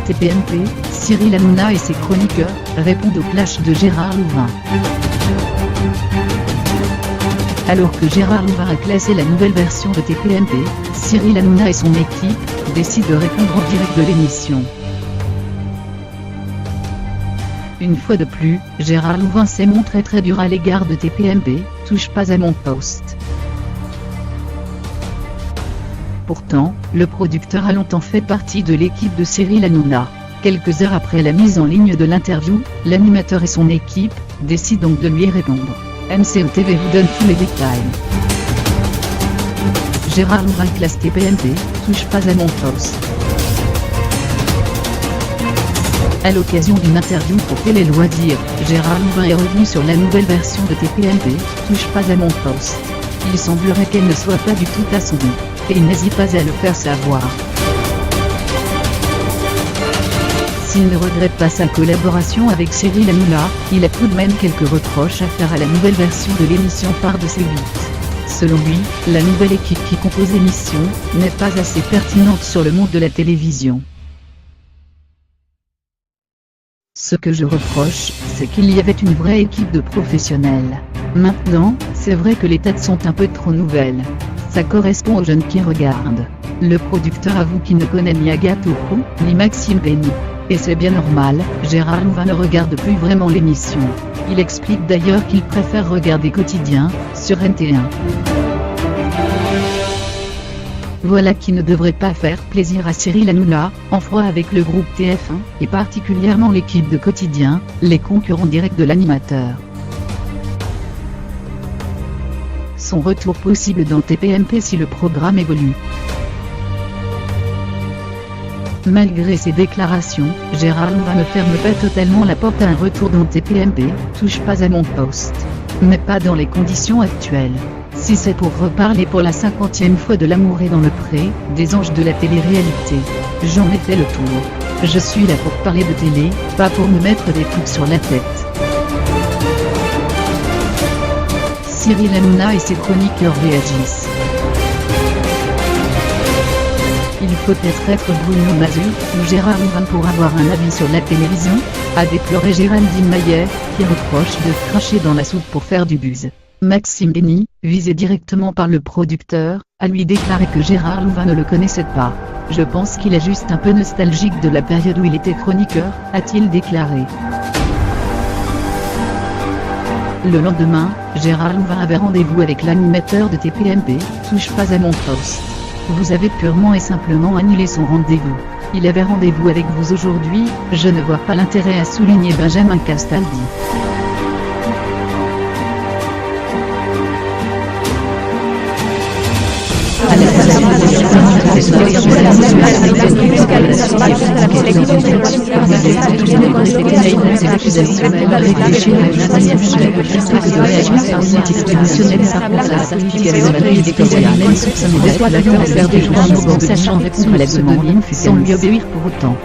TPMP, Cyril Hanouna et ses chroniqueurs répondent au clash de Gérard Louvain. Alors que Gérard Louvain a classé la nouvelle version de TPMP, Cyril Hanouna et son équipe décident de répondre en direct de l'émission. Une fois de plus, Gérard Louvain s'est montré très dur à l'égard de TPMP, touche pas à mon poste. Pourtant, le producteur a longtemps fait partie de l'équipe de Cyril Hanouna. Quelques heures après la mise en ligne de l'interview, l'animateur et son équipe décident donc de lui répondre. MCO TV vous donne tous les détails. Gérard Louvain classe TPMP, touche pas à mon poste. À l'occasion d'une interview pour Télé Loisirs, Gérard Louvain est revenu sur la nouvelle version de TPMP, touche pas à mon poste. Il semblerait qu'elle ne soit pas du tout à son goût, et il n'hésite pas à le faire savoir. S'il ne regrette pas sa collaboration avec Cyril Hanouna, il a tout de même quelques reproches à faire à la nouvelle version de l'émission Part de C8. Selon lui, la nouvelle équipe qui compose l'émission n'est pas assez pertinente sur le monde de la télévision. Ce que je reproche, c'est qu'il y avait une vraie équipe de professionnels. Maintenant, c'est vrai que les têtes sont un peu trop nouvelles. Ça correspond aux jeunes qui regardent. Le producteur avoue qu'il ne connaît ni Agathe Ocou, ni Maxime Bény. Et c'est bien normal, Gérard Louvain ne regarde plus vraiment l'émission. Il explique d'ailleurs qu'il préfère regarder Quotidien, sur NT1. Voilà qui ne devrait pas faire plaisir à Cyril Hanouna, en froid avec le groupe TF1, et particulièrement l'équipe de Quotidien, les concurrents directs de l'animateur. Son retour possible dans TPMP si le programme évolue. Malgré ses déclarations, Gérard Louvain ne ferme pas totalement la porte à un retour dans TPMP, touche pas à mon poste. Mais pas dans les conditions actuelles. Si c'est pour reparler pour la 50e fois de L'amour est dans le pré, des anges de la télé-réalité. J'en ai fait le tour. Je suis là pour parler de télé, pas pour me mettre des trucs sur la tête. Cyril Hanouna et ses chroniqueurs réagissent. Il faut peut-être être Bruno Mazur ou Gérard Louvain pour avoir un avis sur la télévision, a déploré Géraldine Maillet, qui reproche de cracher dans la soupe pour faire du buzz. Maxime Bény, visé directement par le producteur, a lui déclaré que Gérard Louvain ne le connaissait pas. Je pense qu'il est juste un peu nostalgique de la période où il était chroniqueur, a-t-il déclaré. Le lendemain, Gérard Louvain avait rendez-vous avec l'animateur de TPMP, touche pas à mon poste. Vous avez purement et simplement annulé son rendez-vous. Il avait rendez-vous avec vous aujourd'hui, je ne vois pas l'intérêt à souligner Benjamin Castaldi. Sachant répondre à la demande sans lui obéir pour autant.